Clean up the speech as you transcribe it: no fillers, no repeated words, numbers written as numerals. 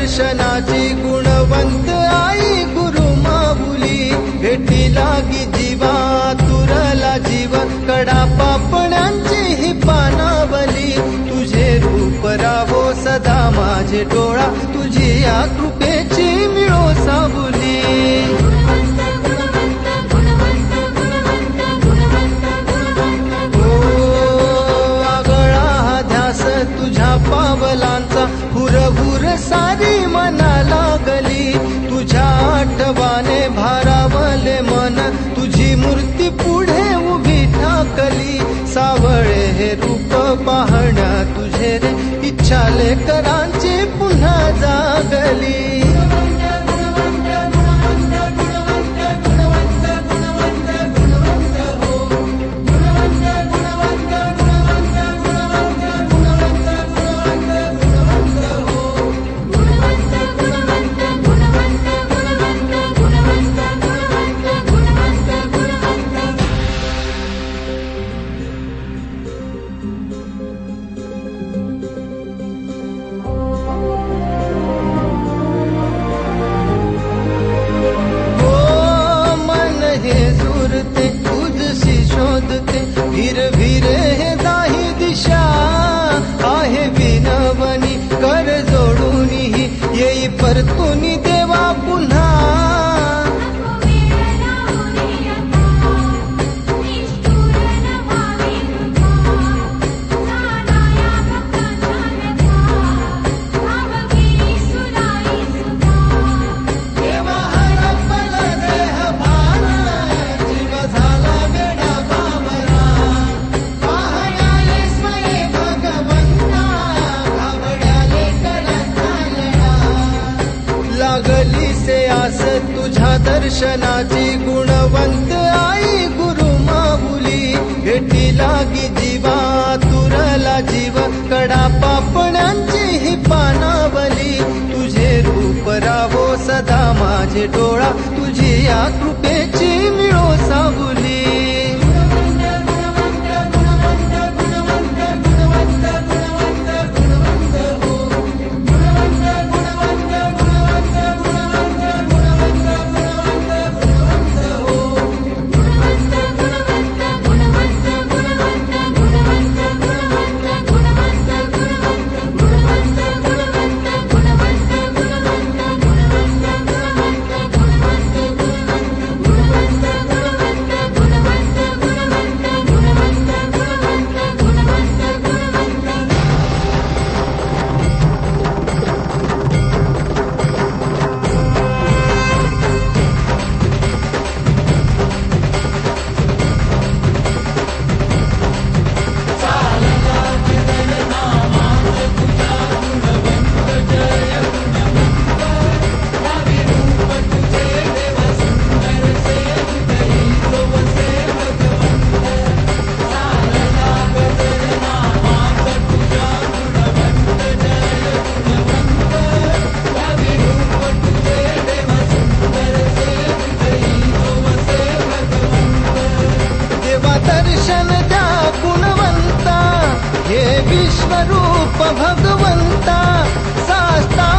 दर्शनाची गुणवंत आई गुरु माऊली भेटी लागी जीवा तुरला जीव कडा पापण्यांची ही पानावली तुझे रूप राहो सदा माझे डोळा तुझी या कृपेची मिळो सावली तुझ्या पावलांचा हुरहुर सारी मना लागली तुझ्या आठवाने भारावले मन तुझी मूर्ती पुढे उभी ठाकली सावळे हे रूप पाहण्या तुझे रे इच्छा लेकरांची पुन्हा जागली वीर वीर हे दाही दिशा आहे विनवनी कर जोडूनही येई परतुनी देवा पुन्हा लागली से आस तुझ्या दर्शनाची गुणवंत आई गुरु माऊली भेटी लागी जीवा तुरला जीव कडा पापण्यांची ही पानावली तुझे रूप राहो सदा माझे डोळा तुझी या कृपेची मिळो सावली दर्शन द्या गुणवंता हे विश्वरूप भगवंता सास्ता